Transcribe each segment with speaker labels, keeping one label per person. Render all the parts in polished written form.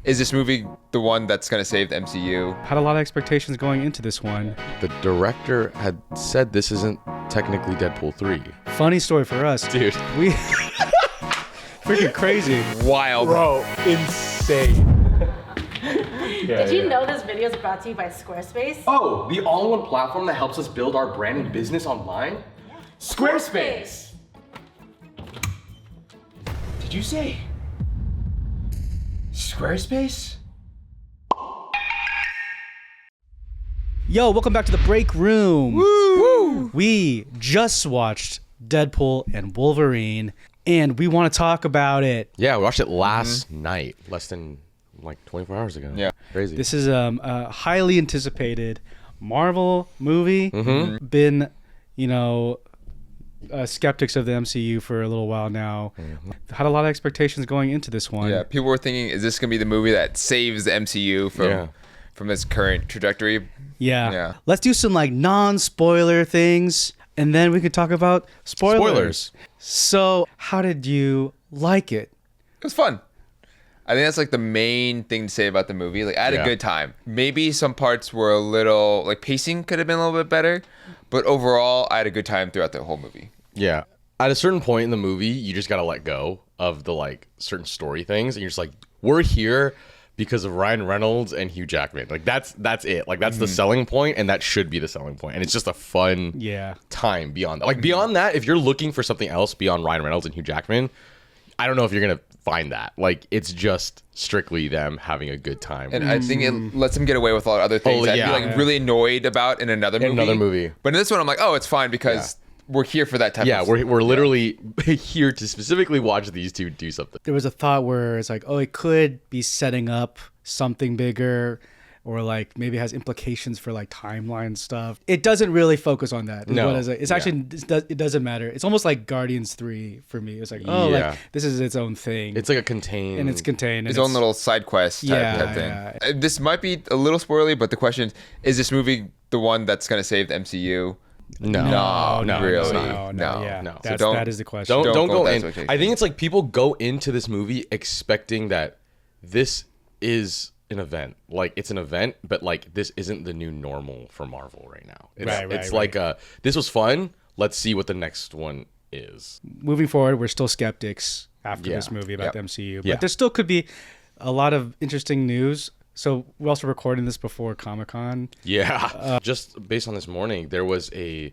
Speaker 1: Is this movie the one that's going to save the MCU?
Speaker 2: Had a lot of expectations going into this one.
Speaker 3: The director had said this isn't technically Deadpool 3.
Speaker 2: Funny story for us.
Speaker 3: Dude.
Speaker 2: We freaking crazy.
Speaker 1: Wild.
Speaker 3: Bro, insane.
Speaker 4: Did you know this video is brought to you by Squarespace?
Speaker 5: Oh, the all-in-one platform that helps us build our brand and business online? Squarespace! Did you say Squarespace?
Speaker 2: Yo, welcome back to the break room.
Speaker 1: Woo!
Speaker 2: We just watched Deadpool and Wolverine, and we want to talk about it.
Speaker 3: Yeah, we watched it last night, less than like 24 hours ago.
Speaker 1: Yeah.
Speaker 3: Crazy.
Speaker 2: This is a highly anticipated Marvel movie. Been, skeptics of the MCU for a little while now. Had a lot of expectations going into this one.
Speaker 1: Yeah, people were thinking, is this going to be the movie that saves the MCU from its current trajectory?
Speaker 2: Yeah. Let's do some non-spoiler things, and then we could talk about spoilers. So, how did you like it?
Speaker 1: It was fun. I think that's the main thing to say about the movie. I had a good time. Maybe some parts were a little, pacing could have been a little bit better, but overall, I had a good time throughout the whole movie.
Speaker 3: Yeah. At a certain point in the movie, you just got to let go of the certain story things, and you're just we're here because of Ryan Reynolds and Hugh Jackman. That's it. That's the selling point, and that should be the selling point. And it's just a fun time beyond that. Beyond that, if you're looking for something else beyond Ryan Reynolds and Hugh Jackman, I don't know if you're going to find that. It's just strictly them having a good time.
Speaker 1: And I think it lets them get away with a lot of other things that I'd be really annoyed about in another movie. But in this one, I'm oh, it's fine because we're here for that type of stuff.
Speaker 3: We're literally here to specifically watch these two do something.
Speaker 2: There was a thought where it's it could be setting up something bigger, or maybe it has implications for timeline stuff. It doesn't really focus on that.
Speaker 3: No.
Speaker 2: It's actually, it doesn't matter. It's almost like Guardians 3 for me. It's this is its own thing.
Speaker 3: It's a contained.
Speaker 2: And it's contained.
Speaker 1: Its own little side quest type thing. Yeah. This might be a little spoilery, but the question is this movie the one that's going to save the MCU?
Speaker 2: No,
Speaker 1: really.
Speaker 2: No.
Speaker 1: So
Speaker 2: that is the question.
Speaker 3: Don't go in. I think it's people go into this movie expecting that this is an event. It's an event, but this isn't the new normal for Marvel right now. It's this was fun. Let's see what the next one is.
Speaker 2: Moving forward, we're still skeptics after this movie about the MCU, but there still could be a lot of interesting news. So we're also recording this before Comic-Con.
Speaker 3: Yeah. Just based on this morning, there was a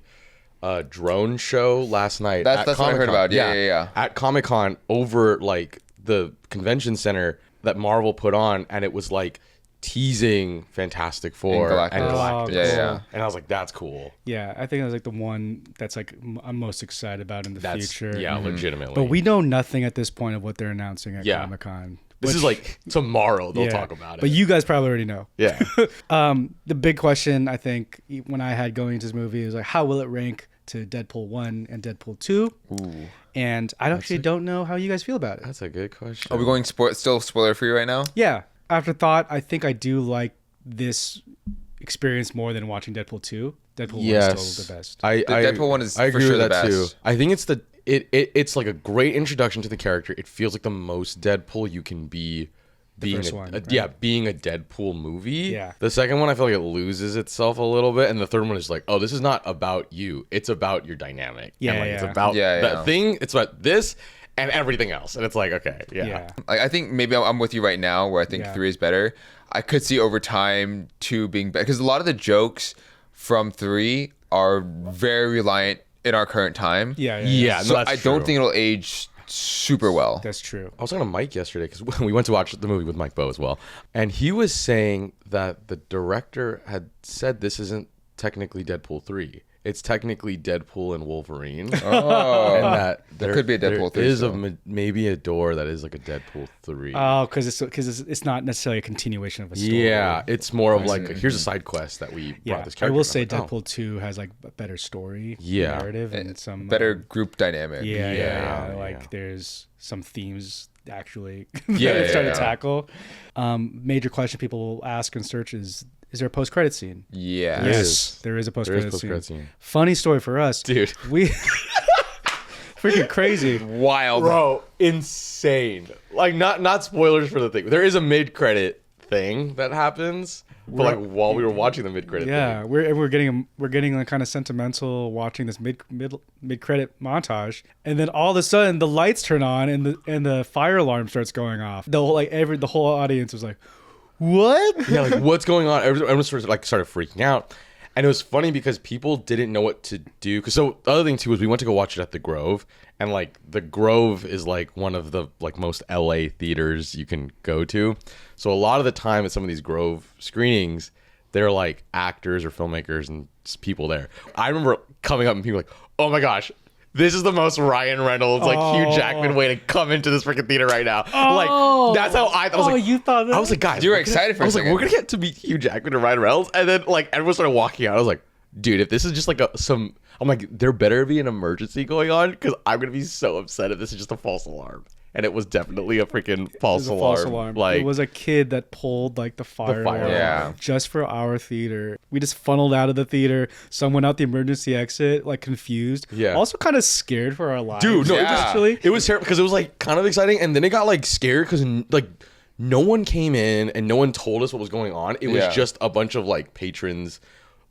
Speaker 3: drone show last night.
Speaker 1: That's what I heard about. Yeah.
Speaker 3: At Comic-Con over the convention center that Marvel put on, and it was teasing Fantastic Four and Galactus.
Speaker 1: Yeah.
Speaker 3: And I was that's cool.
Speaker 2: Yeah, I think that's the one that's I'm most excited about in the future.
Speaker 3: Yeah, legitimately.
Speaker 2: But we know nothing at this point of what they're announcing at Comic-Con.
Speaker 3: This is tomorrow they'll talk about it.
Speaker 2: But you guys probably already know.
Speaker 3: Yeah.
Speaker 2: The big question, I think, when I had going into this movie is how will it rank to Deadpool 1 and Deadpool 2?
Speaker 1: Ooh.
Speaker 2: And I actually don't know how you guys feel about it.
Speaker 3: That's a good question.
Speaker 1: Are we going still spoiler free right now?
Speaker 2: Yeah. After thought, I think I do like this experience more than watching Deadpool 2. Deadpool 1 is still the best.
Speaker 1: Deadpool 1 is
Speaker 3: I
Speaker 1: for
Speaker 3: agree
Speaker 1: sure
Speaker 3: with
Speaker 1: the
Speaker 3: that
Speaker 1: best.
Speaker 3: too. I think it's a great introduction to the character. It feels like the most Deadpool you can be. Being
Speaker 2: first
Speaker 3: a
Speaker 2: one,
Speaker 3: being a Deadpool movie.
Speaker 2: Yeah.
Speaker 3: The second one, I feel like it loses itself a little bit, and the third one is oh, this is not about you. It's about your dynamic.
Speaker 2: Yeah,
Speaker 3: and it's about that thing. It's about this and everything else, and it's okay, yeah.
Speaker 1: I think maybe I'm with you right now, where I think 3 is better. I could see over time 2 being better because a lot of the jokes from 3 are very reliant in our current time.
Speaker 2: Yeah.
Speaker 1: So I don't think it'll age super well.
Speaker 2: That's true.
Speaker 3: I was talking to Mike yesterday because we went to watch the movie with Mike Bowe as well, and he was saying that the director had said this isn't technically Deadpool 3. It's technically Deadpool and Wolverine.
Speaker 1: Oh,
Speaker 3: and that
Speaker 1: there could be a Deadpool 3.
Speaker 3: There is maybe a door that is a Deadpool 3.
Speaker 2: Oh, because it's not necessarily a continuation of a story.
Speaker 3: Yeah, it's more of here's a side quest that we brought this character.
Speaker 2: I will say Deadpool 2 has a better story, narrative, and some
Speaker 1: better group dynamic.
Speaker 2: There's some themes actually
Speaker 3: trying
Speaker 2: to tackle. Major question people will ask and search is there a post-credit scene?
Speaker 1: Yes.
Speaker 2: There is a post-credit
Speaker 3: scene.
Speaker 2: Funny story for us.
Speaker 3: Dude.
Speaker 2: Freaking crazy.
Speaker 1: Wild.
Speaker 3: Bro, insane. Like not spoilers for the thing. There is a mid-credit thing that happens, but like while we were watching the mid-credit
Speaker 2: Yeah,
Speaker 3: thing.
Speaker 2: we're getting like kind of sentimental watching this mid credit montage, and then all of a sudden the lights turn on and the fire alarm starts going off. The whole audience was like, "What?"
Speaker 3: Yeah, like what's going on? Everyone started freaking out. And it was funny because people didn't know what to do. So the other thing too was we went to go watch it at the Grove, and like the Grove is like one of the like most LA theaters you can go to. So a lot of the time at some of these Grove screenings, they're like actors or filmmakers and people there. I remember coming up and people like, "Oh my gosh, this is the most Ryan Reynolds, like Hugh Jackman way to come into this freaking theater right now." Like that's how I was like,
Speaker 2: you thought that?
Speaker 3: I was like, guys,
Speaker 1: You were
Speaker 3: we're gonna-
Speaker 1: excited for
Speaker 3: I
Speaker 1: a
Speaker 3: was like,
Speaker 1: second.
Speaker 3: we're gonna get to meet Hugh Jackman and Ryan Reynolds, and then like everyone started walking out. I was like, dude, if this is just like I'm like, there better be an emergency going on because I'm gonna be so upset if this is just a false alarm. And it was definitely a freaking
Speaker 2: It
Speaker 3: false
Speaker 2: was a
Speaker 3: alarm.
Speaker 2: false alarm.
Speaker 3: Like
Speaker 2: It was a kid that pulled like the fire alarm
Speaker 1: Yeah.
Speaker 2: just for our theater. We just funneled out of the theater. Some went out the emergency exit, like confused.
Speaker 3: Yeah.
Speaker 2: Also kind of scared for our lives.
Speaker 3: dude, no,
Speaker 1: Yeah.
Speaker 2: actually.
Speaker 3: it was terrible because it was like kind of exciting, and then it got like scared because like no one came in and no one told us what was going on. It was
Speaker 1: Yeah.
Speaker 3: just a bunch of like patrons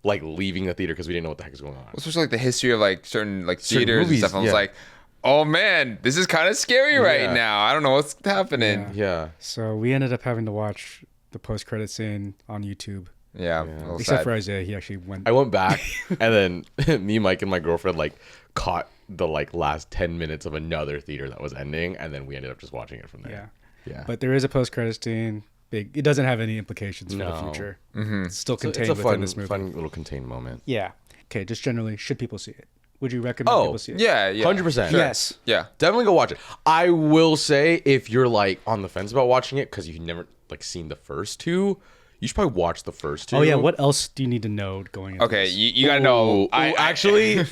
Speaker 3: like leaving the theater because we didn't know what the heck was going on.
Speaker 1: Especially like the history of like certain like
Speaker 3: Certain
Speaker 1: theaters
Speaker 3: movies,
Speaker 1: and stuff. I was
Speaker 3: yeah.
Speaker 1: like, oh man, this is kind of scary right
Speaker 3: Yeah.
Speaker 1: now. I don't know what's happening.
Speaker 3: Yeah.
Speaker 2: So we ended up having to watch the post-credit scene on YouTube.
Speaker 1: Yeah. a little
Speaker 2: Except
Speaker 1: sad.
Speaker 2: for Isaiah, he actually went.
Speaker 3: I went back and then me, Mike, and my girlfriend like caught the like last 10 minutes of another theater that was ending, and then we ended up just watching it from there.
Speaker 2: Yeah. But there is a post-credit scene. Big. It doesn't have any implications for the
Speaker 3: No.
Speaker 2: future. It's still
Speaker 3: It's
Speaker 2: contained
Speaker 3: a
Speaker 2: within
Speaker 3: fun,
Speaker 2: this movie.
Speaker 3: fun little contained moment.
Speaker 2: Yeah. Okay. Just generally, should people see it? Would you recommend
Speaker 3: Oh,
Speaker 2: people see it?
Speaker 1: Yeah. Yeah.
Speaker 3: 100%.
Speaker 2: Yes.
Speaker 1: Yeah.
Speaker 3: Definitely go watch it. I will say if you're like on the fence about watching it because you've never like seen the first two, you should probably watch the first two.
Speaker 2: Oh yeah. What else do you need to know going into
Speaker 1: Okay.
Speaker 2: this?
Speaker 1: You gotta know.
Speaker 3: Actually,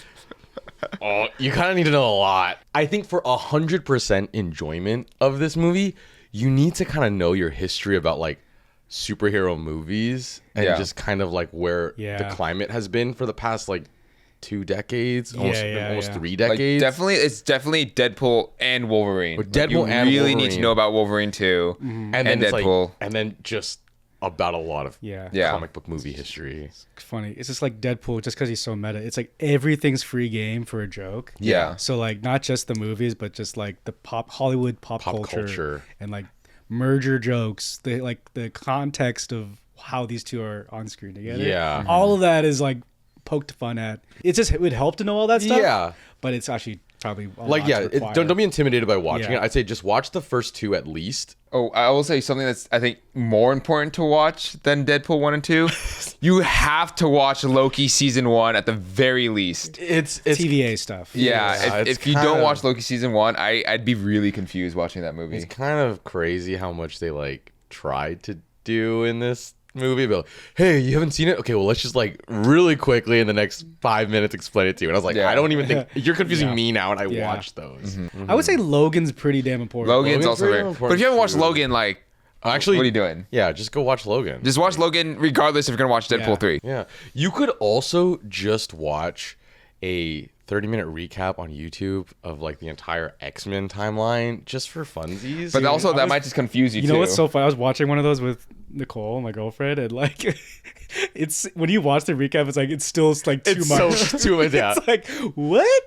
Speaker 3: you kind of need to know a lot. I think for 100% enjoyment of this movie, you need to kind of know your history about like superhero movies and
Speaker 1: Yeah.
Speaker 3: just kind of like where the
Speaker 2: Yeah.
Speaker 3: climate has been for the past like 2 decades, almost
Speaker 2: yeah.
Speaker 3: 3
Speaker 1: Like
Speaker 3: decades.
Speaker 1: it's definitely Deadpool and Wolverine.
Speaker 3: With
Speaker 1: Like,
Speaker 3: Deadpool
Speaker 1: you
Speaker 3: and
Speaker 1: really need
Speaker 3: Wolverine.
Speaker 1: to know about Wolverine too,
Speaker 3: and
Speaker 1: and
Speaker 3: then it's
Speaker 1: Deadpool.
Speaker 3: like, and then just about a lot of
Speaker 2: Yeah.
Speaker 3: comic book movie history.
Speaker 2: Funny. It's just like Deadpool, just because he's so meta. It's like everything's free game for a joke.
Speaker 1: Yeah.
Speaker 2: So like not just the movies, but just like the Hollywood pop culture and like merger jokes. The context of how these two are on screen together.
Speaker 3: Yeah.
Speaker 2: All of that is like poked fun at. It would help to know all that stuff.
Speaker 3: Yeah.
Speaker 2: But it's actually probably a
Speaker 3: Like
Speaker 2: lot
Speaker 3: yeah,
Speaker 2: to require.
Speaker 3: don't be intimidated by watching
Speaker 2: Yeah.
Speaker 3: it. I'd say just watch the first 2 at least.
Speaker 1: Oh, I will say something that's I think more important to watch than Deadpool 1 and 2. You have to watch Loki season 1 at the very least.
Speaker 3: It's
Speaker 2: TVA stuff.
Speaker 1: Yeah,
Speaker 3: it's
Speaker 1: if you don't
Speaker 3: kinda-
Speaker 1: watch Loki season 1, I'd be really confused watching that movie.
Speaker 3: It's kind of crazy how much they like tried to do in this movie. But hey, you haven't seen it? Okay, well let's just like really quickly in the next 5 minutes explain it to you. And I was like,
Speaker 1: Yeah.
Speaker 3: I don't even think you're confusing
Speaker 2: Yeah.
Speaker 3: me now. And I
Speaker 2: Yeah.
Speaker 3: watched those.
Speaker 2: I would say Logan's pretty damn important.
Speaker 1: Logan's also
Speaker 3: pretty
Speaker 1: very.
Speaker 3: important
Speaker 1: But if you haven't watched
Speaker 3: too.
Speaker 1: Logan, like,
Speaker 3: Actually,
Speaker 1: what are you doing?
Speaker 3: Yeah, just go watch Logan.
Speaker 1: Just watch Logan regardless if you're gonna watch Deadpool
Speaker 2: Yeah.
Speaker 1: 3.
Speaker 3: Yeah, you could also just watch a 30-minute recap on YouTube of like the entire X-Men timeline just for funsies.
Speaker 1: But also
Speaker 2: I
Speaker 1: that
Speaker 2: was-
Speaker 1: might just confuse you,
Speaker 2: You
Speaker 1: too.
Speaker 2: know what's so funny? I was watching one of those with Nicole, my girlfriend, and like, it's when you watch the recap, it's still like too
Speaker 3: it's
Speaker 2: much.
Speaker 3: so too much. Yeah,
Speaker 2: It's like what?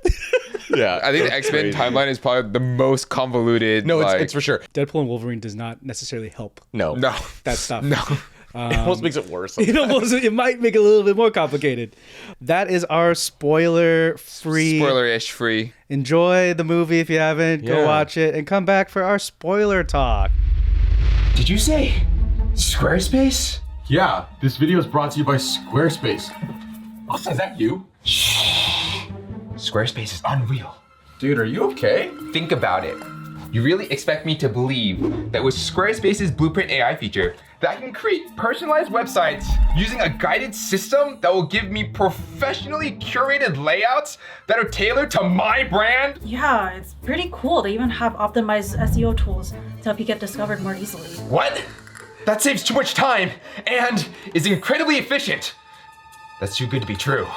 Speaker 3: yeah.
Speaker 1: I think
Speaker 3: it's
Speaker 1: the X-Men
Speaker 3: crazy.
Speaker 1: timeline is probably the most convoluted.
Speaker 3: No,
Speaker 1: like,
Speaker 3: it's for sure.
Speaker 2: Deadpool and Wolverine does not necessarily help
Speaker 3: No,
Speaker 1: No.
Speaker 2: that stuff.
Speaker 1: No.
Speaker 3: it almost makes it worse.
Speaker 2: It might make it a little bit more complicated. That is our spoiler-free.
Speaker 1: Spoiler-ish free.
Speaker 2: Enjoy the movie if you haven't. Go
Speaker 3: Yeah.
Speaker 2: watch it and come back for our spoiler talk.
Speaker 5: Did you say Squarespace? Yeah, this video is brought to you by Squarespace. Oh, is that you?
Speaker 6: Squarespace is unreal.
Speaker 5: Dude, are you okay?
Speaker 6: Think about it. You really expect me to believe that with Squarespace's Blueprint AI feature, that I can create personalized websites using a guided system that will give me professionally curated layouts that are tailored to my brand?
Speaker 4: Yeah, it's pretty cool. They even have optimized SEO tools to help you get discovered more easily.
Speaker 6: What? That saves too much time and is incredibly efficient. That's too good to be true.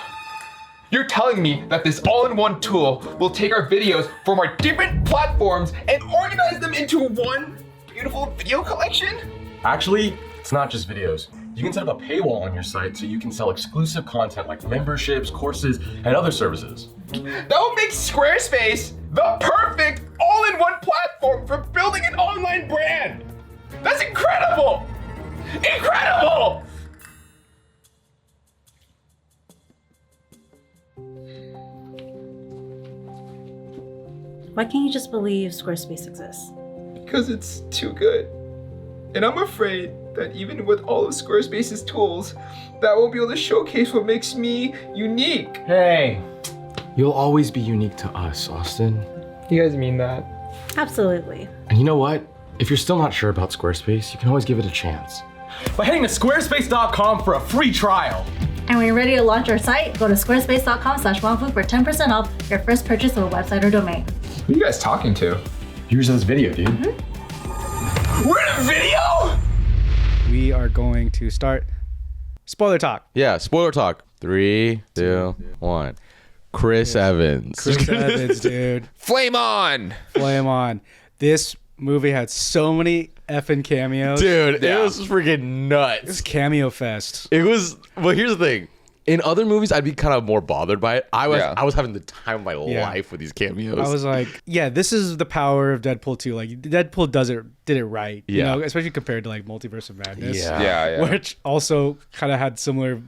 Speaker 6: You're telling me that this all-in-one tool will take our videos from our different platforms and organize them into one beautiful video collection?
Speaker 5: Actually, it's not just videos. You can set up a paywall on your site so you can sell exclusive content like memberships, courses, and other services.
Speaker 6: That will make Squarespace the perfect all-in-one platform for building an online brand. That's incredible! Incredible!
Speaker 4: Why can't you just believe Squarespace exists?
Speaker 6: Because it's too good. And I'm afraid that even with all of Squarespace's tools, that won't be able to showcase what makes me unique.
Speaker 5: Hey, you'll always be unique to us, Austin.
Speaker 6: You guys mean that?
Speaker 4: Absolutely.
Speaker 5: And you know what? If you're still not sure about Squarespace, you can always give it a chance by heading to squarespace.com for a free trial.
Speaker 4: And when you're ready to launch your site, go to squarespace.com/wangfu for 10% off your first purchase of a website or domain.
Speaker 6: Who are you guys talking to?
Speaker 5: Here's this video, dude.
Speaker 6: We're in a video?
Speaker 2: We are going to start spoiler talk.
Speaker 3: Yeah, spoiler talk. 3, 2, 1. Chris Evans.
Speaker 2: Chris Evans, dude.
Speaker 1: Flame on!
Speaker 2: Flame on. This movie had so many effing cameos.
Speaker 3: Dude,
Speaker 1: Yeah.
Speaker 3: it was freaking nuts.
Speaker 2: It's cameo fest.
Speaker 3: It was. Well, here's the thing. In other movies, I'd be kind of more bothered by it. I was having the time of my life with these cameos.
Speaker 2: I was like, yeah, this is the power of Deadpool 2. Like, Deadpool did it right. You
Speaker 3: Yeah.
Speaker 2: know, especially compared to like Multiverse of Madness.
Speaker 1: Yeah.
Speaker 2: Which also kind of had similar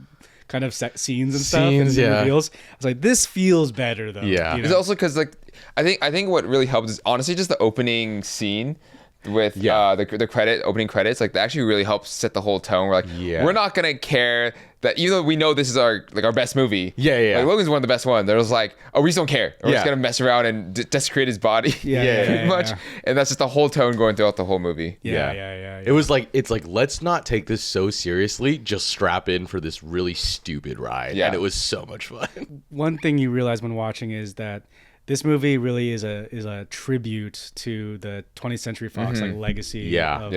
Speaker 2: kind of scenes and stuff
Speaker 3: Scenes,
Speaker 2: and
Speaker 3: yeah.
Speaker 2: reveals. I was like, this feels better though.
Speaker 3: Yeah.
Speaker 2: you
Speaker 1: It's
Speaker 2: know?
Speaker 1: also because like I think what really helped is honestly just the opening scene with the opening credits. Like that actually really helps set the whole tone. We're like, we're not gonna care that even though we know this is our best movie.
Speaker 3: Yeah.
Speaker 1: Like Logan's one of the best ones. There's like, oh, we just don't care. We're just
Speaker 3: Yeah.
Speaker 1: gonna mess around and desecrate his body. Pretty much.
Speaker 2: Yeah.
Speaker 1: And that's just the whole tone going throughout the whole movie.
Speaker 2: Yeah.
Speaker 3: It was like, it's like, let's not take this so seriously. Just strap in for this really stupid ride.
Speaker 1: Yeah.
Speaker 3: And it was so much fun.
Speaker 2: One thing you realize when watching is that this movie really is a tribute to the 20th Century Fox like legacy of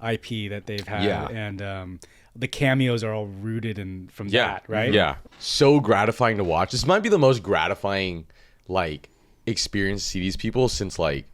Speaker 2: IP that they've had, and the cameos are all rooted in from that, right?
Speaker 3: Yeah. So gratifying to watch. This might be the most gratifying like experience to see these people since like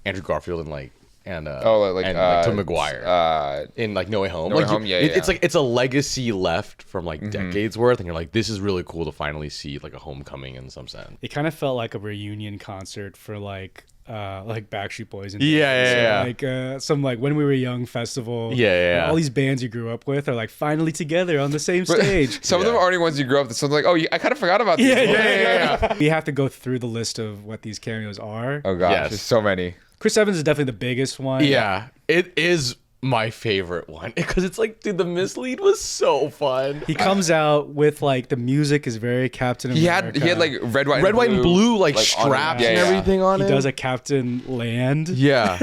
Speaker 3: Andrew Garfield and Tom Maguire in like No Way Home.
Speaker 1: No Way Home,
Speaker 3: It's like it's a legacy left from like decades worth, and you're like, this is really cool to finally see like a homecoming in some sense.
Speaker 2: It kind of felt like a reunion concert for like Backstreet Boys and like some like When We Were Young festival.
Speaker 3: Yeah.
Speaker 2: All these bands you grew up with are like finally together on the same stage.
Speaker 1: Some of them are already ones you grew up with. So like, oh, I kind of forgot about these.
Speaker 3: Yeah.
Speaker 2: We have to go through the list of what these cameos are.
Speaker 1: Oh gosh,
Speaker 3: Yes.
Speaker 1: there's so many.
Speaker 2: Chris Evans is definitely the biggest one.
Speaker 3: Yeah, it is my favorite one because it's like, dude, the mislead was so fun.
Speaker 2: He comes out with like the music is very Captain America.
Speaker 1: He had like red, white,
Speaker 3: and blue like
Speaker 1: on
Speaker 3: straps
Speaker 1: it.
Speaker 3: and everything on
Speaker 2: He
Speaker 3: it.
Speaker 2: does a Captain Land.
Speaker 3: Yeah.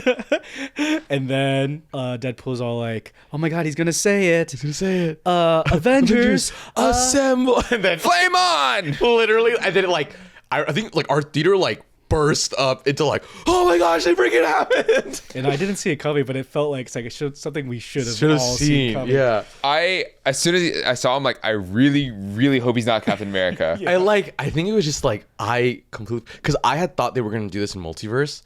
Speaker 2: And then Deadpool's all like, oh my God, he's going to say it.
Speaker 3: He's gonna say it.
Speaker 2: Avengers.
Speaker 3: Assemble. And then
Speaker 1: Flame on!
Speaker 3: literally, and then like I think like our theater like burst up into like, oh my gosh, it freaking happened.
Speaker 2: And I didn't see it coming, but it felt like it's like something we should have all seen
Speaker 3: seen.
Speaker 2: coming.
Speaker 3: Yeah.
Speaker 1: As soon as I saw him, like, I really, really hope he's not Captain America.
Speaker 3: I think it was just like I completely, because I had thought they were gonna do this in multiverse.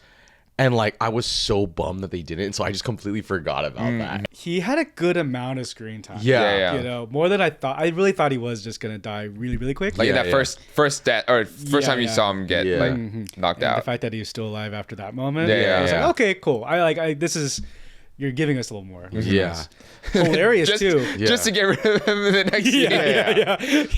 Speaker 3: And like I was so bummed that they didn't, and so I just completely forgot about that.
Speaker 2: He had a good amount of screen time.
Speaker 3: Yeah.
Speaker 2: You know, more than I thought. I really thought he was just gonna die really, really quick.
Speaker 1: Like in
Speaker 3: Yeah,
Speaker 1: that
Speaker 3: yeah.
Speaker 1: first time you saw him get
Speaker 3: Yeah.
Speaker 1: knocked
Speaker 2: And
Speaker 1: out.
Speaker 2: the fact that he was still alive after that moment.
Speaker 1: Yeah,
Speaker 2: I was
Speaker 1: yeah.
Speaker 2: like, okay, cool. This is you're giving us a little more. This is
Speaker 3: Yeah.
Speaker 2: nice. Hilarious too.
Speaker 1: Just to get rid of him in the next scene.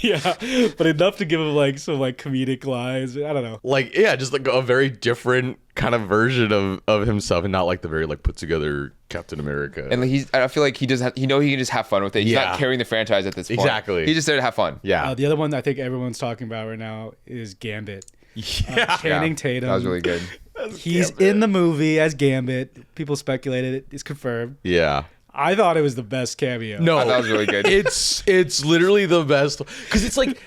Speaker 2: Yeah. But enough to give him like some like comedic lines. I don't know.
Speaker 3: Like just like a very different kind of version of himself, and not like the very like put together Captain America.
Speaker 1: And like I feel like he can just have fun with it. He's not carrying the franchise at this point.
Speaker 3: Exactly.
Speaker 1: He's just there to have fun.
Speaker 3: yeah.
Speaker 2: The other one I think everyone's talking about right now is Gambit.
Speaker 3: Yeah.
Speaker 2: Channing Tatum.
Speaker 1: That was really good.
Speaker 2: He's in the movie as Gambit. People speculated it's confirmed.
Speaker 3: Yeah.
Speaker 2: I thought it was the best cameo.
Speaker 3: No,
Speaker 1: I thought it was really good.
Speaker 3: It's literally the best because it's like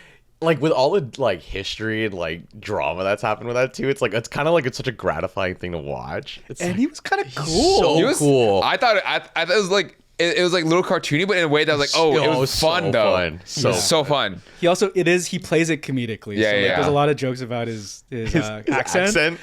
Speaker 3: with all the like history and like drama that's happened with that too. It's like it's kind of like it's such a gratifying thing to watch. It's
Speaker 2: And
Speaker 3: like,
Speaker 2: he was kind of cool.
Speaker 3: so
Speaker 1: He was
Speaker 3: cool.
Speaker 1: I thought it was like it was like little cartoony, but in a way that was like, oh, it was fun
Speaker 3: so
Speaker 1: though.
Speaker 3: fun.
Speaker 1: So fun.
Speaker 2: He plays it comedically.
Speaker 1: Yeah,
Speaker 2: so, like,
Speaker 1: yeah.
Speaker 2: there's a lot of jokes about his accent,
Speaker 3: accent.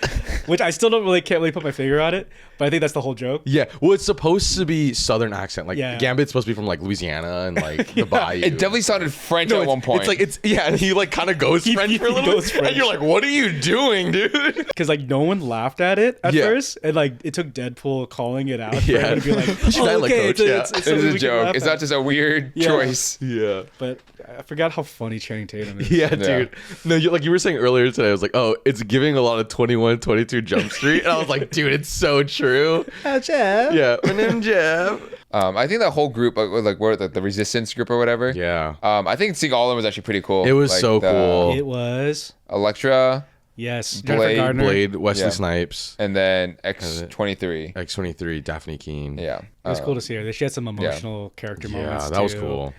Speaker 2: which I still can't really put my finger on it, but I think that's the whole joke.
Speaker 3: Yeah, well, it's supposed to be Southern accent. Like
Speaker 2: Yeah.
Speaker 3: Gambit's supposed to be from like Louisiana and like the Bayou.
Speaker 1: It definitely sounded French
Speaker 3: No,
Speaker 1: at one point.
Speaker 3: and he like kind of goes French for a little
Speaker 2: goes
Speaker 3: bit, and
Speaker 2: French.
Speaker 3: you're like, what are you doing, dude?
Speaker 2: Because like no one laughed at it at
Speaker 3: Yeah.
Speaker 2: first, and like it took Deadpool calling it out for
Speaker 3: Yeah.
Speaker 2: everyone to be like,
Speaker 3: Should I,
Speaker 2: "Oh,
Speaker 3: like,
Speaker 2: okay,
Speaker 3: coach? Yeah.
Speaker 2: it's
Speaker 1: it
Speaker 2: something
Speaker 1: was
Speaker 2: we
Speaker 1: a
Speaker 2: can
Speaker 1: joke.
Speaker 2: laugh
Speaker 1: It's
Speaker 2: at."
Speaker 1: not just a weird
Speaker 2: Yeah.
Speaker 1: choice.
Speaker 3: Yeah.
Speaker 2: But I forgot how funny Channing Tatum is.
Speaker 3: Yeah, dude. No, like you were saying earlier today, I was like, oh, it's giving a lot of 21, 22 Jump Street. And I was like, dude, it's so true.
Speaker 2: Oh, Jeff.
Speaker 3: Yeah. My name's Jeff.
Speaker 1: I think that whole group, like what the Resistance group or whatever.
Speaker 3: Yeah.
Speaker 1: I think seeing all of them was actually pretty cool.
Speaker 3: It was
Speaker 1: Like,
Speaker 3: so
Speaker 1: the
Speaker 3: cool.
Speaker 2: It was
Speaker 1: Elektra,
Speaker 2: yes,
Speaker 1: Blade,
Speaker 2: Jennifer Gardner.
Speaker 3: Blade, Wesley
Speaker 1: Yeah.
Speaker 3: Snipes,
Speaker 1: and then X-23.
Speaker 3: X-23, Daphne Keene.
Speaker 1: Yeah.
Speaker 2: It was cool to see her. She had some emotional character moments.
Speaker 3: Yeah, that was
Speaker 2: too,
Speaker 3: cool.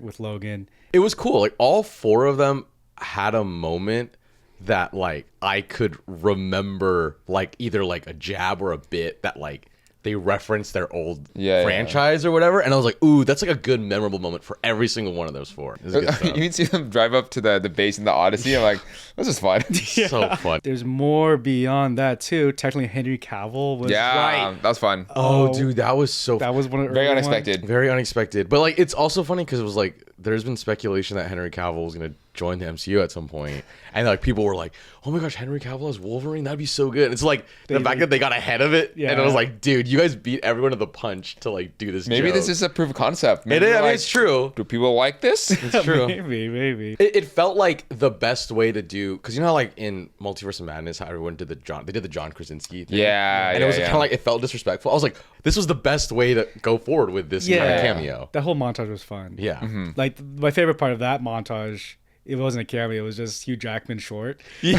Speaker 2: with Logan.
Speaker 3: It was cool. Like all four of them had a moment that like I could remember, like either like a jab or a bit that like they referenced their old franchise or whatever, and I was like, ooh, that's like a good memorable moment for every single one of those four. It was good
Speaker 1: You
Speaker 3: stuff.
Speaker 1: can see them drive up to the base in the Odyssey. I'm like, this is fun.
Speaker 3: So fun.
Speaker 2: There's more beyond that too. Technically, Henry Cavill was
Speaker 1: Yeah, that was fun.
Speaker 3: Oh, dude, that was so
Speaker 2: That was one of the
Speaker 1: Very
Speaker 2: early ones.
Speaker 1: unexpected.
Speaker 3: very unexpected. But like, it's also funny because it was like there's been speculation that Henry Cavill was gonna join the MCU at some point, and like people were like, "Oh my gosh, Henry Cavill as Wolverine? That'd be so good." And it's like the fact that they got ahead of it, and it was like, dude, you guys beat everyone to the punch to like do this.
Speaker 1: Maybe
Speaker 3: joke.
Speaker 1: this is a proof of concept.
Speaker 3: It
Speaker 1: Maybe
Speaker 3: is.
Speaker 1: they're
Speaker 3: I mean,
Speaker 1: like,
Speaker 3: it's true.
Speaker 1: do people like this?
Speaker 3: It's true.
Speaker 2: Maybe.
Speaker 3: It felt like the best way to do, because you know how like in Multiverse of Madness how everyone did the John Krasinski thing?
Speaker 1: Yeah,
Speaker 3: and
Speaker 1: yeah,
Speaker 3: it was
Speaker 1: yeah.
Speaker 3: kind of like it felt disrespectful. I was like, this was the best way to go forward with this kind of cameo.
Speaker 2: That whole montage was fun.
Speaker 3: Yeah.
Speaker 2: Like my favorite part of that montage, it wasn't a cameo. It was just Hugh Jackman short.
Speaker 3: Yeah.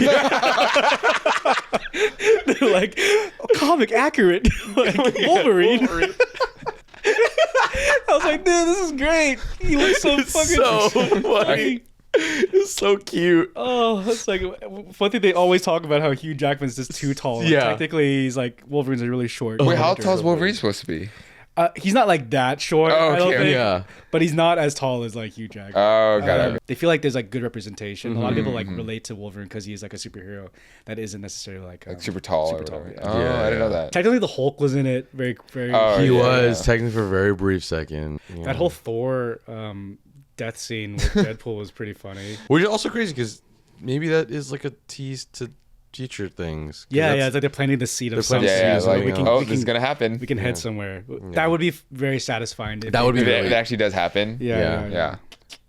Speaker 2: They're like, comic accurate, like Wolverine. I was like, dude, this is great. He looks so fucking
Speaker 3: so funny. It's so cute.
Speaker 2: Oh, it's like one thing they always talk about how Hugh Jackman's just too tall. Like,
Speaker 3: Yeah.
Speaker 2: technically, he's like Wolverine's a really short.
Speaker 1: Wait, how
Speaker 2: character.
Speaker 1: tall is Wolverine supposed to be?
Speaker 2: He's not like that short.
Speaker 1: Oh,
Speaker 2: I don't
Speaker 1: okay,
Speaker 2: think.
Speaker 3: yeah.
Speaker 2: But he's not as tall as like Hugh Jackman.
Speaker 1: Oh, got it.
Speaker 2: They feel like there's like good representation. A lot of people like relate to Wolverine because he's like a superhero that isn't necessarily like
Speaker 1: Super tall.
Speaker 2: Super
Speaker 1: or
Speaker 2: tall,
Speaker 1: whatever.
Speaker 2: yeah.
Speaker 1: Oh,
Speaker 3: Yeah,
Speaker 1: I didn't know
Speaker 3: yeah.
Speaker 1: that.
Speaker 2: Technically, the Hulk was in it. Very.
Speaker 1: Oh,
Speaker 3: He
Speaker 1: yeah,
Speaker 3: was
Speaker 1: yeah.
Speaker 3: technically for a very brief second. Yeah.
Speaker 2: That whole Thor death scene with Deadpool was pretty funny.
Speaker 3: Which is also crazy because maybe that is like a tease to future things. 'Cause
Speaker 2: Yeah,
Speaker 3: that's-
Speaker 2: it's like they're planting the seed of
Speaker 3: they're planting
Speaker 2: something.
Speaker 1: Yeah,
Speaker 3: seeds
Speaker 1: like,
Speaker 3: we can-
Speaker 1: oh, this is gonna happen.
Speaker 2: We can head somewhere. That would be very satisfying. If
Speaker 3: That would be
Speaker 1: If
Speaker 3: really-
Speaker 1: it actually does happen.
Speaker 2: Yeah.
Speaker 1: Yeah.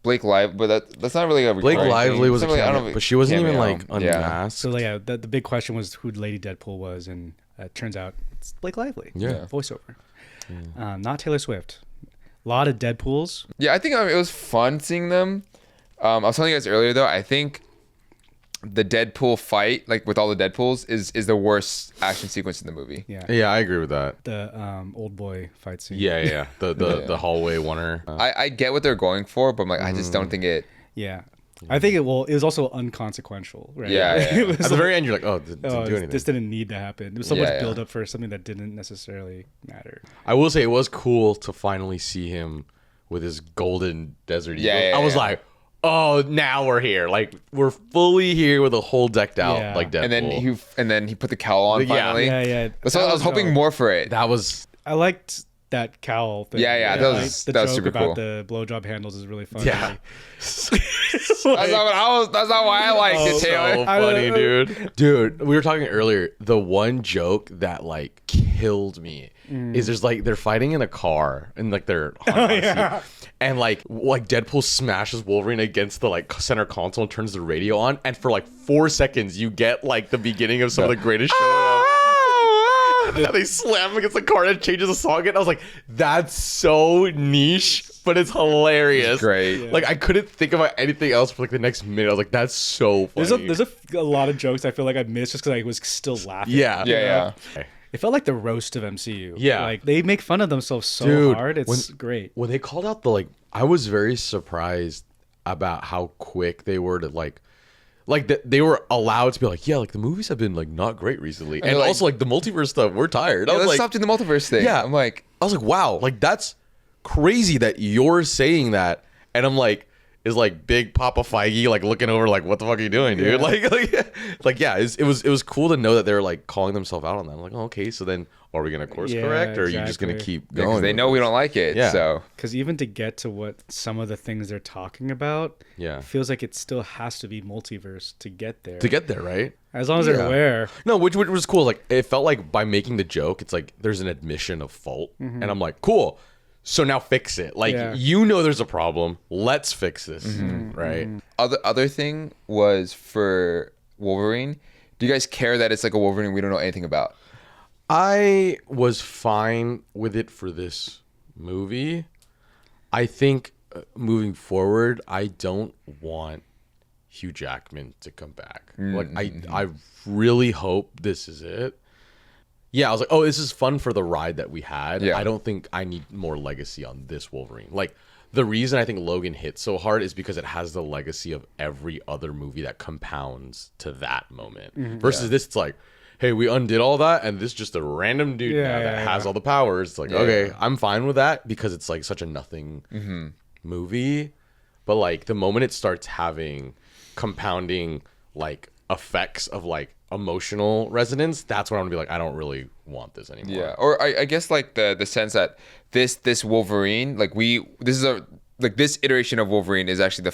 Speaker 1: Blake Live, but that's not really a
Speaker 3: Blake
Speaker 1: recurring
Speaker 3: Lively
Speaker 1: thing.
Speaker 3: was a
Speaker 1: It's not really- I don't
Speaker 3: cameo,
Speaker 1: know,
Speaker 3: but she wasn't even
Speaker 1: cameo.
Speaker 3: like
Speaker 1: Yeah.
Speaker 3: unmasked.
Speaker 2: So yeah, the big question was who Lady Deadpool was, and it turns out it's Blake Lively.
Speaker 3: Yeah.
Speaker 2: Voiceover. Not Taylor Swift. A lot of Deadpools.
Speaker 1: Yeah, I think it was fun seeing them. I was telling you guys earlier though, I think the Deadpool fight, like with all the Deadpools, is the worst action sequence in the movie.
Speaker 2: Yeah.
Speaker 3: Yeah, I agree with that.
Speaker 2: The old boy fight scene.
Speaker 3: Yeah. The hallway oneer.
Speaker 1: I get what they're going for, but I'm like, I just don't think it.
Speaker 2: Yeah. I think it was also unconsequential, right?
Speaker 1: Yeah, yeah.
Speaker 2: It was
Speaker 3: At the
Speaker 2: like,
Speaker 3: very end, you're like, oh, didn't do anything.
Speaker 2: this didn't need to happen. There was so
Speaker 1: Yeah,
Speaker 2: much
Speaker 1: yeah.
Speaker 2: build up for something that didn't necessarily matter.
Speaker 3: I will say it was cool to finally see him with his golden desert eagle.
Speaker 1: Yeah,
Speaker 3: I was
Speaker 1: yeah.
Speaker 3: like, oh, now we're here. Like we're fully here with a whole decked out
Speaker 2: Yeah.
Speaker 3: like Deadpool.
Speaker 1: And then he put the cowl on
Speaker 3: Yeah.
Speaker 1: finally.
Speaker 2: Yeah.
Speaker 1: So I was hoping more for it.
Speaker 3: that was
Speaker 2: I liked that cowl thing.
Speaker 1: Yeah, that was-
Speaker 2: the
Speaker 1: that was
Speaker 2: joke
Speaker 1: super
Speaker 2: about
Speaker 1: cool.
Speaker 2: the blowjob handles is really funny.
Speaker 3: yeah.
Speaker 1: That's not why I liked it, Taylor.
Speaker 3: So funny, dude. Dude, we were talking earlier. The one joke that like killed me is there's like they're fighting in a car and like they're on Odyssey. And like Deadpool smashes Wolverine against the like center console and turns the radio on, and for like 4 seconds you get like the beginning of some of the greatest show. And then they slam him against the car and it changes the song again. I was like, that's so niche, but it's hilarious.
Speaker 1: Great.
Speaker 3: Like I couldn't think about anything else for like the next minute. I was like, that's so funny.
Speaker 2: There's a lot of jokes I feel like I missed just because I was still laughing.
Speaker 3: yeah.
Speaker 1: Yeah.
Speaker 2: It felt like the roast of MCU.
Speaker 3: Yeah.
Speaker 2: Like they make fun of themselves so
Speaker 3: Dude,
Speaker 2: hard. It's great.
Speaker 3: When they called out the I was very surprised about how quick they were to they were allowed to be like, yeah, like the movies have been like not great recently, and
Speaker 1: like-
Speaker 3: also like the multiverse stuff, we're tired.
Speaker 1: Yeah,
Speaker 3: I was
Speaker 1: let's
Speaker 3: like,
Speaker 1: stop doing the multiverse thing.
Speaker 3: Yeah.
Speaker 1: I'm like,
Speaker 3: I was like, wow, like that's crazy that you're saying that. And I'm like, is like big Papa Feige like looking over like, what the fuck are you doing, dude? Like yeah, it was cool to know that they're like calling themselves out on that. I'm like, oh, okay, so then are we gonna course correct, or are you just gonna keep going?
Speaker 1: Because they know we don't like it.
Speaker 3: Yeah.
Speaker 1: So
Speaker 2: Because even to get to what some of the things they're talking about,
Speaker 3: Yeah.
Speaker 2: it feels like it still has to be multiverse to get there.
Speaker 3: To get there, right?
Speaker 2: As long as they're aware.
Speaker 3: No, which was cool. Like it felt like by making the joke, it's like there's an admission of fault, and I'm like, cool. So now fix it. Like you know there's a problem. Let's fix this, right?
Speaker 1: other thing was for Wolverine. Do you guys care that it's like a Wolverine we don't know anything about?
Speaker 3: I was fine with it for this movie. I think moving forward, I don't want Hugh Jackman to come back. Like I really hope this is it. Yeah, I was like, oh, this is fun for the ride that we had.
Speaker 1: Yeah.
Speaker 3: I don't think I need more legacy on this Wolverine. Like the reason I think Logan hit so hard is because it has the legacy of every other movie that compounds to that moment. Versus this, it's like, hey, we undid all that, and this is just a random dude now that has all the powers. It's like, okay, I'm fine with that because it's like such a nothing movie. But like the moment it starts having compounding like effects of like emotional resonance, that's when I'm gonna be like, I don't really want this anymore.
Speaker 1: Yeah, or I guess like the sense that this Wolverine, like this iteration of Wolverine is actually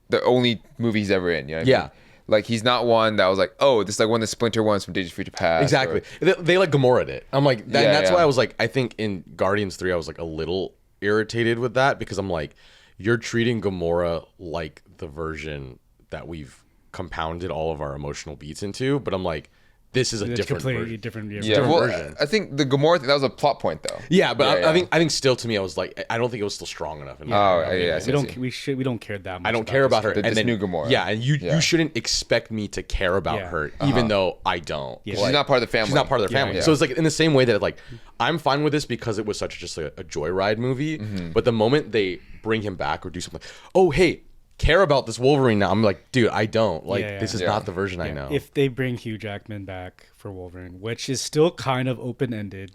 Speaker 1: the only movie he's ever in. You know what I mean? Like he's not one that was like, oh, this is like one of the Splinter ones from Days of Future Past.
Speaker 3: Exactly. They like Gamora'd it. I'm like, that's why I was like, I think in Guardians 3 I was like a little irritated with that because I'm like, you're treating Gamora like the version that we've compounded all of our emotional beats into, but I'm like, this is a different version.
Speaker 2: Different
Speaker 1: Well, I think the Gamora thing, that was a plot point though.
Speaker 3: Yeah, but I think still to me I was like, I don't think it was still strong enough.
Speaker 2: We don't care that much.
Speaker 3: I don't care about her.
Speaker 1: This new Gamora.
Speaker 3: Yeah, and you shouldn't expect me to care about her, even though I don't.
Speaker 1: Yeah, she's not part of the family.
Speaker 3: She's not part of their family. So it's like in the same way that like I'm fine with this because it was such just a joyride movie. But the moment they bring him back or do something, like, oh hey, care about this Wolverine now. I'm like, dude, I don't. Like, this is not the version I know.
Speaker 2: If they bring Hugh Jackman back for Wolverine, which is still kind of open-ended,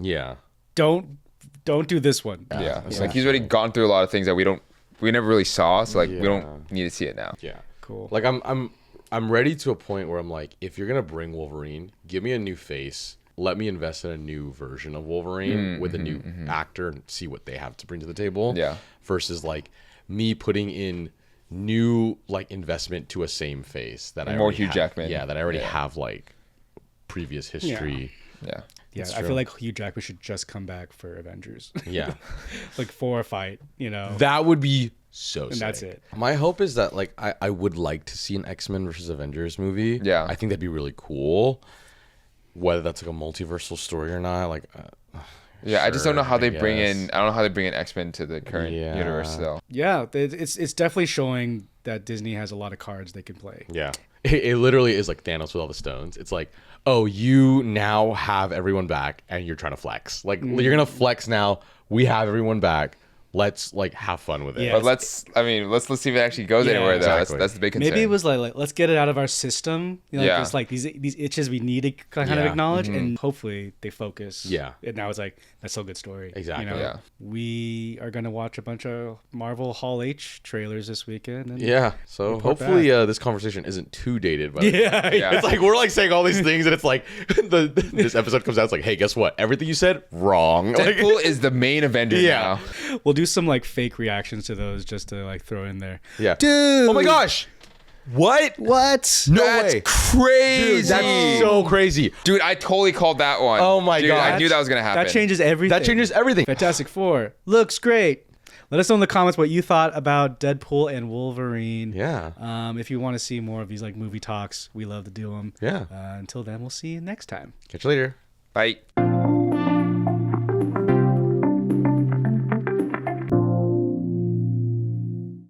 Speaker 2: don't do this one.
Speaker 1: Like he's already gone through a lot of things that we never really saw. So like we don't need to see it now.
Speaker 3: Yeah,
Speaker 2: cool.
Speaker 3: Like I'm ready to a point where I'm like, if you're gonna bring Wolverine, give me a new face. Let me invest in a new version of Wolverine with a new actor and see what they have to bring to the table. Yeah. Versus like me putting in new like investment to a same face that
Speaker 1: more Hugh Jackman.
Speaker 3: Yeah, that I already have like previous history.
Speaker 2: Yeah, I feel like Hugh Jackman should just come back for Avengers.
Speaker 3: Yeah.
Speaker 2: Like for a fight, you know.
Speaker 3: That would be so sick.
Speaker 2: That's it.
Speaker 3: My hope is that like I would like to see an X-Men versus Avengers movie.
Speaker 1: Yeah.
Speaker 3: I think that'd be really cool. Whether that's like a multiversal story or not, like
Speaker 1: yeah, I just don't know how they bring in. I don't know how they bring in X-Men to the current universe. So
Speaker 2: yeah, it's definitely showing that Disney has a lot of cards they can play.
Speaker 3: Yeah, it literally is like Thanos with all the stones. It's like, oh, you now have everyone back, and you're trying to flex. Like you're gonna flex now. We have everyone back. Let's like have fun with it.
Speaker 1: Yeah, but let's see if it actually goes anywhere though. Exactly. That's the big concern.
Speaker 2: Maybe it was like let's get it out of our system. You know, it's like these itches we need to kind of acknowledge, and hopefully they focus. Yeah, and now it's like that's still a good story.
Speaker 3: Exactly.
Speaker 2: You know? Yeah, we are gonna watch a bunch of Marvel Hall H trailers this weekend. And
Speaker 3: so hopefully this conversation isn't too dated. But it's like we're like saying all these things, and it's like this episode comes out. It's like, hey, guess what? Everything you said wrong.
Speaker 1: Deadpool is the main Avenger now.
Speaker 2: We'll do some like fake reactions to those just to like throw in there.
Speaker 3: Yeah.
Speaker 2: Dude.
Speaker 3: Oh my gosh. What?
Speaker 2: No
Speaker 1: that's
Speaker 3: way.
Speaker 1: Crazy.
Speaker 3: Dude, that's so crazy.
Speaker 1: Dude, I totally called that one.
Speaker 3: Oh my god.
Speaker 1: I knew that was going to happen.
Speaker 2: That changes everything. Fantastic Four. Looks great. Let us know in the comments what you thought about Deadpool and Wolverine.
Speaker 3: Yeah.
Speaker 2: If you want to see more of these like movie talks, we love to do them.
Speaker 3: Yeah.
Speaker 2: Until then, we'll see you next time.
Speaker 3: Catch you later.
Speaker 1: Bye.